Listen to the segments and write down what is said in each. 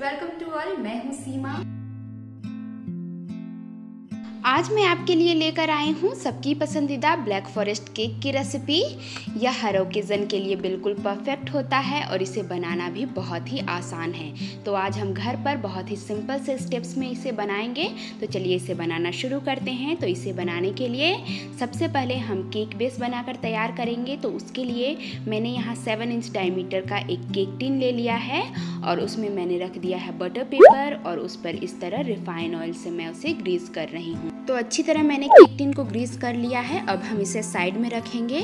Welcome to all. मैं हूँ सीमा। आज मैं आपके लिए लेकर आई हूँ सबकी पसंदीदा ब्लैक फॉरेस्ट केक की रेसिपी। यह हर ओकेज़न के लिए बिल्कुल परफेक्ट होता है और इसे बनाना भी बहुत ही आसान है। तो आज हम घर पर बहुत ही सिंपल से स्टेप्स में इसे बनाएंगे। तो चलिए इसे बनाना शुरू करते हैं। तो इसे बनाने के लिए सबसे पहले हम केक बेस बनाकर तैयार करेंगे। तो उसके लिए मैंने यहाँ 7 इंच डायमीटर का एक केक टिन ले लिया है और उसमें मैंने रख दिया है बटर पेपर और उस पर इस तरह रिफाइन ऑयल से मैं उसे ग्रीस कर रही हूँ। तो अच्छी तरह मैंने केक टिन को ग्रीस कर लिया है। अब हम इसे साइड में रखेंगे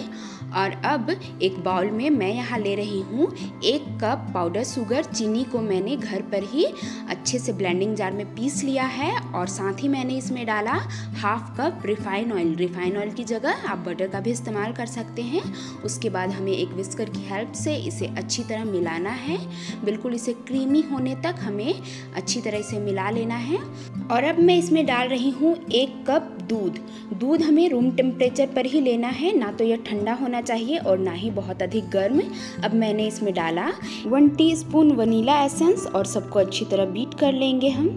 और अब एक बाउल में मैं यहाँ ले रही हूँ 1 कप पाउडर शुगर। चीनी को मैंने घर पर ही अच्छे से ब्लेंडिंग जार में पीस लिया है और साथ ही मैंने इसमें डाला 1/2 cup refine oil. Refine oil की जगह आप बटर का भी इस्तेमाल कर सकते हैं। उसके बाद हमें एक विस्कर की हेल्प से इसे अच्छी तरह मिलाना है। बिल्कुल इसे क्रीमी होने तक हमें अच्छी तरह इसे मिला लेना है। और अब मैं इसमें डाल रही हूँ 1 कप दूध हमें रूम टेम्परेचर पर ही लेना है, ना तो यह ठंडा होना चाहिए और ना ही बहुत अधिक गर्म। अब मैंने इसमें डाला 1 टीस्पून वनीला एसेंस और सबको अच्छी तरह बीट कर लेंगे हम।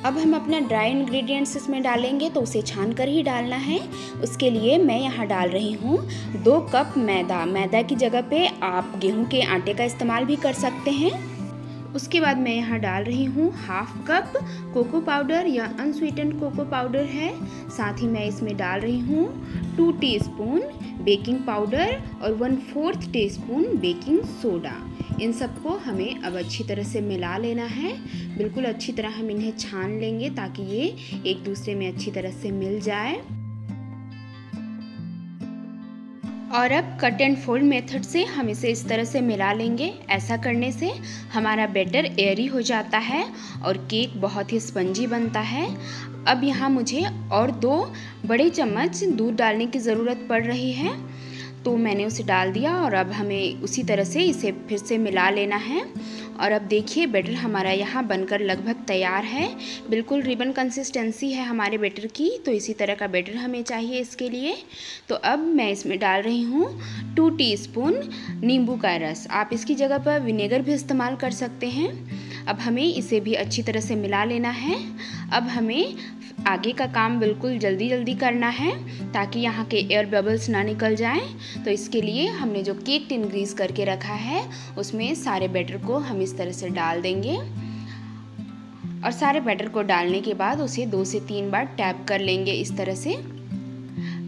अब हम अपना ड्राई इंग्रेडिएंट्स इसमें डालेंगे तो उसे छान कर ही डालना है। उसके लिए मैं यहाँ डाल रही हूँ 2 कप मैदा की जगह पे आप गेहूं के आटे का इस्तेमाल भी कर सकते हैं। उसके बाद मैं यहाँ डाल रही हूँ 1/2 कप कोको पाउडर या अनस्वीटेंड कोको पाउडर है। साथ ही मैं इसमें डाल रही हूँ 2 टीस्पून बेकिंग पाउडर और 1/4 टीस्पून बेकिंग सोडा। इन सबको हमें अब अच्छी तरह से मिला लेना है। बिल्कुल अच्छी तरह हम इन्हें छान लेंगे ताकि ये एक दूसरे में अच्छी तरह से मिल जाए। और अब कट एंड फोल्ड मेथड से हम इसे इस तरह से मिला लेंगे। ऐसा करने से हमारा बैटर एयरी हो जाता है और केक बहुत ही स्पंजी बनता है। अब यहाँ मुझे और 2 बड़े चम्मच दूध डालने की ज़रूरत पड़ रही है, तो मैंने उसे डाल दिया और अब हमें उसी तरह से इसे फिर से मिला लेना है। और अब देखिए बैटर हमारा यहाँ बनकर लगभग तैयार है। बिल्कुल रिबन कंसिस्टेंसी है हमारे बैटर की, तो इसी तरह का बैटर हमें चाहिए इसके लिए। तो अब मैं इसमें डाल रही हूँ 2 टीस्पून नींबू का रस। आप इसकी जगह पर विनेगर भी इस्तेमाल कर सकते हैं। अब हमें इसे भी अच्छी तरह से मिला लेना है। अब हमें आगे का काम बिल्कुल जल्दी करना है ताकि यहाँ के एयर बबल्स ना निकल जाएं। तो इसके लिए हमने जो केक टिन ग्रीस करके रखा है उसमें सारे बैटर को हम इस तरह से डाल देंगे और सारे बैटर को डालने के बाद उसे 2 से 3 बार टैप कर लेंगे इस तरह से।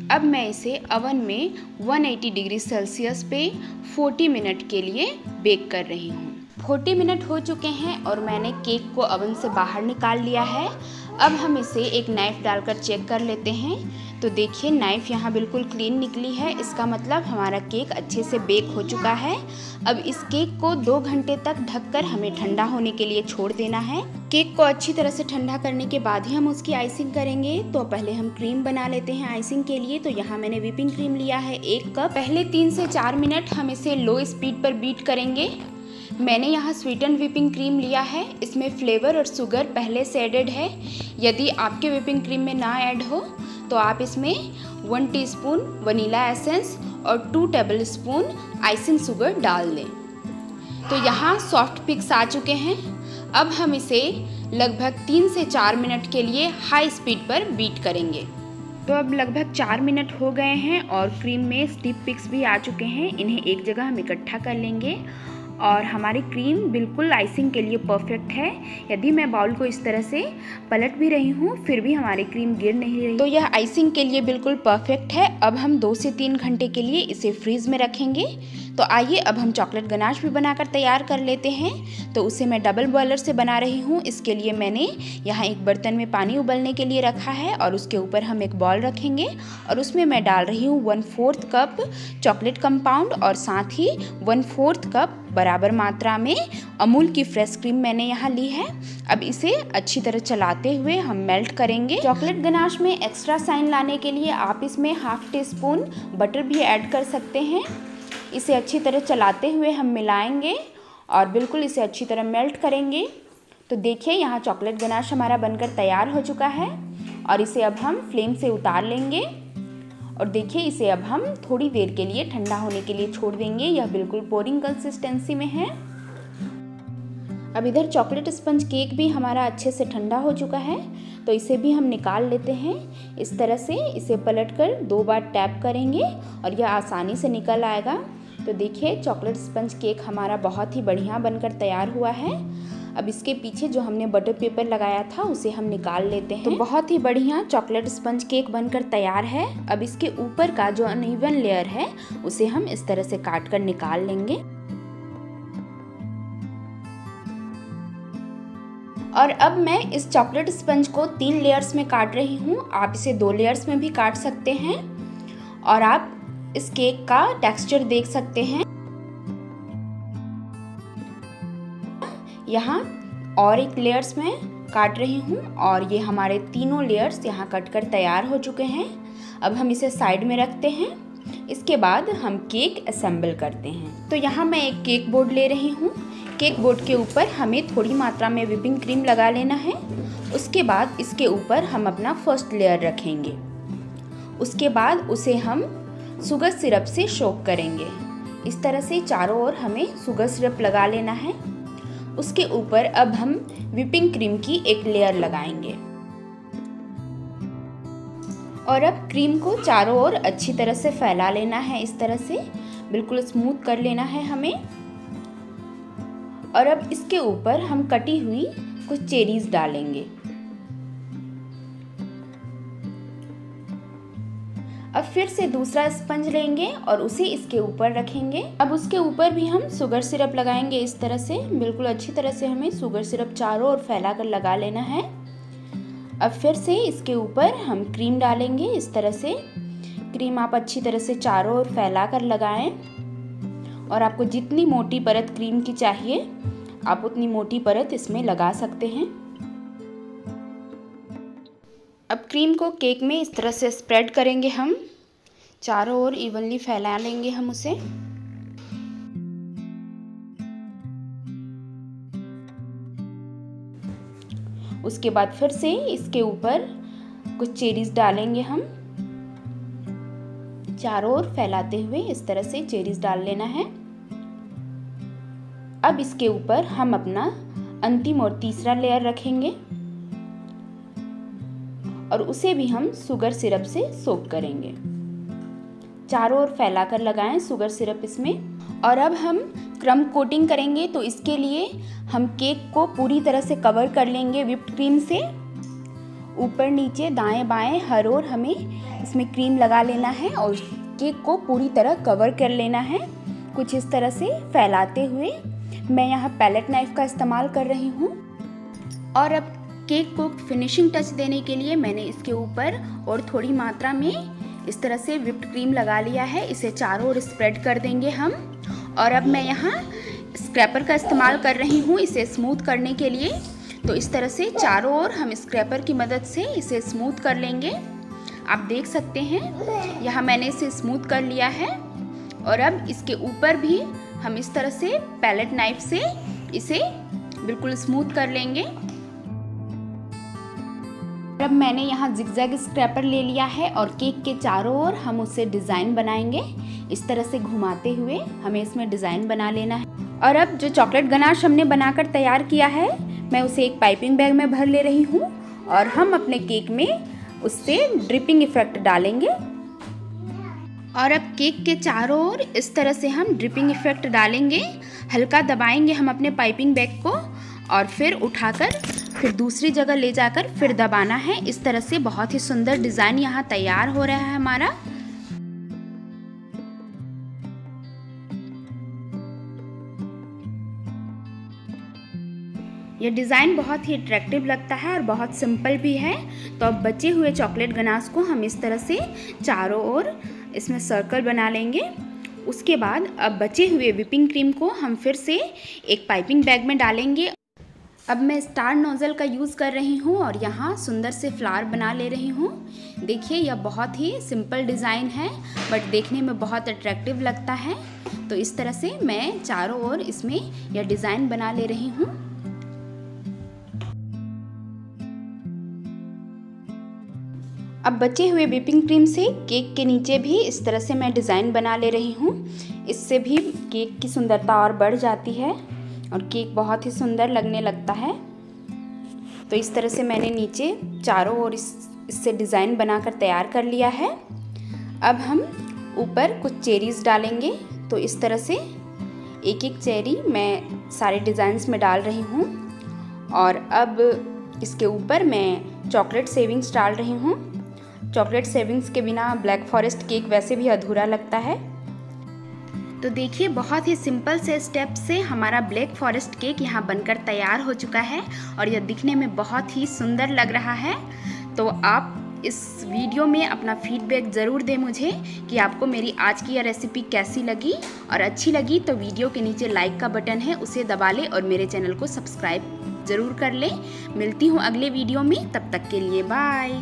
अब मैं इसे ओवन में 180 डिग्री सेल्सियस पे 40 मिनट के लिए बेक कर रही हूँ। 40 मिनट हो चुके हैं और मैंने केक को ओवन से बाहर निकाल लिया है। अब हम इसे एक नाइफ़ डालकर चेक कर लेते हैं। तो देखिए नाइफ़ यहाँ बिल्कुल क्लीन निकली है। इसका मतलब हमारा केक अच्छे से बेक हो चुका है। अब इस केक को 2 घंटे तक ढककर हमें ठंडा होने के लिए छोड़ देना है। केक को अच्छी तरह से ठंडा करने के बाद ही हम उसकी आइसिंग करेंगे। तो पहले हम क्रीम बना लेते हैं आइसिंग के लिए। तो यहाँ मैंने व्हिपिंग क्रीम लिया है 1 कप। पहले 3 से 4 मिनट हम इसे लो स्पीड पर बीट करेंगे। मैंने यहाँ स्वीटेंड व्हिपिंग क्रीम लिया है। इसमें फ्लेवर और शुगर पहले से एडेड है। यदि आपके व्हिपिंग क्रीम में ना ऐड हो तो आप इसमें 1 टीस्पून वनीला एसेंस और 2 टेबलस्पून आइसिंग शुगर डाल दें। तो यहाँ सॉफ्ट पिक्स आ चुके हैं। अब हम इसे लगभग 3 से 4 मिनट के लिए हाई स्पीड पर बीट करेंगे। तो अब लगभग 4 मिनट हो गए हैं और क्रीम में स्टिफ पिक्स भी आ चुके हैं। इन्हें एक जगह हम इकट्ठा कर लेंगे और हमारी क्रीम बिल्कुल आइसिंग के लिए परफेक्ट है। यदि मैं बाउल को इस तरह से पलट भी रही हूँ फिर भी हमारी क्रीम गिर नहीं रही, तो यह आइसिंग के लिए बिल्कुल परफेक्ट है। अब हम 2 से 3 घंटे के लिए इसे फ्रीज में रखेंगे। तो आइए अब हम चॉकलेट गनाश भी बनाकर तैयार कर लेते हैं। तो उसे मैं डबल बॉयलर से बना रही हूँ। इसके लिए मैंने यहाँ एक बर्तन में पानी उबलने के लिए रखा है और उसके ऊपर हम एक बॉल रखेंगे और उसमें मैं डाल रही हूँ 1/4 कप चॉकलेट कंपाउंड और साथ ही 1/4 कप बराबर मात्रा में अमूल की फ्रेश क्रीम मैंने यहाँ ली है। अब इसे अच्छी तरह चलाते हुए हम मेल्ट करेंगे। चॉकलेट गनाश में एक्स्ट्रा शाइन लाने के लिए आप इसमें 1/2 टीस्पून बटर भी ऐड कर सकते हैं। इसे अच्छी तरह चलाते हुए हम मिलाएंगे और बिल्कुल इसे अच्छी तरह मेल्ट करेंगे। तो देखिए यहाँ चॉकलेट गनाश हमारा बनकर तैयार हो चुका है और इसे अब हम फ्लेम से उतार लेंगे और देखिए इसे अब हम थोड़ी देर के लिए ठंडा होने के लिए छोड़ देंगे। यह बिल्कुल पोरिंग कंसिस्टेंसी में है। अब इधर चॉकलेट स्पंज केक भी हमारा अच्छे से ठंडा हो चुका है, तो इसे भी हम निकाल लेते हैं। इस तरह से इसे पलटकर 2 बार टैप करेंगे और यह आसानी से निकल आएगा। तो देखिए चॉकलेट स्पंज केक हमारा बहुत ही बढ़िया बनकर तैयार हुआ है। अब इसके पीछे जो हमने बटर पेपर लगाया था उसे हम निकाल लेते हैं। तो बहुत ही बढ़िया चॉकलेट स्पंज केक बनकर तैयार है। अब इसके ऊपर का जो अनइवन लेयर है उसे हम इस तरह से काट कर निकाल लेंगे। और अब मैं इस चॉकलेट स्पंज को 3 लेयर्स में काट रही हूँ। आप इसे 2 लेयर्स में भी काट सकते हैं और आप इस केक का टेक्सचर देख सकते हैं। यहाँ और एक लेयर्स में काट रही हूँ और ये हमारे तीनों लेयर्स यहाँ कट कर तैयार हो चुके हैं। अब हम इसे साइड में रखते हैं। इसके बाद हम केक असेंबल करते हैं। तो यहाँ मैं एक केक बोर्ड ले रही हूँ। केक बोर्ड के ऊपर हमें थोड़ी मात्रा में व्हिपिंग क्रीम लगा लेना है। उसके बाद इसके ऊपर हम अपना फर्स्ट लेयर रखेंगे। उसके बाद उसे हम शुगर सिरप से सोक करेंगे। इस तरह से चारों ओर हमें शुगर सिरप लगा लेना है। उसके ऊपर अब हम व्हिपिंग क्रीम की एक लेयर लगाएंगे और अब क्रीम को चारों ओर अच्छी तरह से फैला लेना है। इस तरह से बिल्कुल स्मूथ कर लेना है हमें। और अब इसके ऊपर हम कटी हुई कुछ चेरीज डालेंगे। अब फिर से दूसरा स्पंज लेंगे और उसे इसके ऊपर रखेंगे। अब उसके ऊपर भी हम शुगर सिरप लगाएंगे। इस तरह से बिल्कुल अच्छी तरह से हमें शुगर सिरप चारों ओर फैला कर लगा लेना है। अब फिर से इसके ऊपर हम क्रीम डालेंगे। इस तरह से क्रीम आप अच्छी तरह से चारों ओर फैला कर लगाएं और आपको जितनी मोटी परत क्रीम की चाहिए आप उतनी मोटी परत इसमें लगा सकते हैं। अब क्रीम को केक में इस तरह से स्प्रेड करेंगे हम। चारों ओर इवनली फैला लेंगे हम उसे। उसके बाद फिर से इसके ऊपर कुछ चेरीज डालेंगे हम। चारों ओर फैलाते हुए इस तरह से चेरीज डाल लेना है। अब इसके ऊपर हम अपना अंतिम और तीसरा लेयर रखेंगे और उसे भी हम शुगर सिरप से सोक करेंगे। चारों ओर फैलाकर लगाएं शुगर सिरप इसमें। और अब हम क्रम कोटिंग करेंगे। तो इसके लिए हम केक को पूरी तरह से कवर कर लेंगे व्हिप्ड क्रीम से। ऊपर नीचे दाएं बाएं हर ओर हमें इसमें क्रीम लगा लेना है और केक को पूरी तरह कवर कर लेना है, कुछ इस तरह से फैलाते हुए। मैं यहाँ पैलेट नाइफ का इस्तेमाल कर रही हूँ। और अब केक को फिनिशिंग टच देने के लिए मैंने इसके ऊपर और थोड़ी मात्रा में इस तरह से व्हिप्ड क्रीम लगा लिया है। इसे चारों ओर स्प्रेड कर देंगे हम। और अब मैं यहाँ स्क्रैपर का इस्तेमाल कर रही हूँ इसे स्मूथ करने के लिए। तो इस तरह से चारों ओर हम स्क्रैपर की मदद से इसे स्मूथ कर लेंगे। आप देख सकते हैं यहाँ मैंने इसे स्मूथ कर लिया है। और अब इसके ऊपर भी हम इस तरह से पैलेट नाइफ से इसे बिल्कुल स्मूथ कर लेंगे। अब मैंने यहाँ जिगजैग स्क्रैपर ले लिया है और केक के चारों ओर हम उससे डिज़ाइन बनाएंगे। इस तरह से घुमाते हुए हमें इसमें डिज़ाइन बना लेना है। और अब जो चॉकलेट गनाश हमने बनाकर तैयार किया है मैं उसे एक पाइपिंग बैग में भर ले रही हूँ और हम अपने केक में उससे ड्रिपिंग इफेक्ट डालेंगे। और अब केक के चारों ओर इस तरह से हम ड्रिपिंग इफेक्ट डालेंगे। हल्का दबाएंगे हम अपने पाइपिंग बैग को और फिर उठाकर फिर दूसरी जगह ले जाकर फिर दबाना है। इस तरह से बहुत ही सुंदर डिज़ाइन यहाँ तैयार हो रहा है हमारा। ये डिज़ाइन बहुत ही अट्रैक्टिव लगता है और बहुत सिंपल भी है। तो अब बचे हुए चॉकलेट गनाश को हम इस तरह से चारों ओर इसमें सर्कल बना लेंगे। उसके बाद अब बचे हुए व्हिपिंग क्रीम को हम फिर से एक पाइपिंग बैग में डालेंगे। अब मैं स्टार नोज़ल का यूज़ कर रही हूँ और यहाँ सुंदर से फ्लावर बना ले रही हूँ। देखिए यह बहुत ही सिंपल डिज़ाइन है बट देखने में बहुत अट्रैक्टिव लगता है। तो इस तरह से मैं चारों ओर इसमें यह डिज़ाइन बना ले रही हूँ। अब बचे हुए व्हिपिंग क्रीम से केक के नीचे भी इस तरह से मैं डिज़ाइन बना ले रही हूँ। इससे भी केक की सुंदरता और बढ़ जाती है। और केक बहुत ही सुंदर लगने लगता है। तो इस तरह से मैंने नीचे चारों ओर इससे डिज़ाइन बनाकर तैयार कर लिया है। अब हम ऊपर कुछ चेरीज़ डालेंगे। तो इस तरह से एक एक चेरी मैं सारे डिज़ाइंस में डाल रही हूँ। और अब इसके ऊपर मैं चॉकलेट शेविंग्स डाल रही हूँ। चॉकलेट शेविंग्स के बिना ब्लैक फॉरेस्ट केक वैसे भी अधूरा लगता है। तो देखिए, बहुत ही सिंपल से स्टेप से हमारा ब्लैक फॉरेस्ट केक यहाँ बनकर तैयार हो चुका है और यह दिखने में बहुत ही सुंदर लग रहा है। तो आप इस वीडियो में अपना फीडबैक ज़रूर दें मुझे कि आपको मेरी आज की यह रेसिपी कैसी लगी, और अच्छी लगी तो वीडियो के नीचे लाइक का बटन है, उसे दबा लें और मेरे चैनल को सब्सक्राइब ज़रूर कर लें। मिलती हूँ अगले वीडियो में, तब तक के लिए बाय।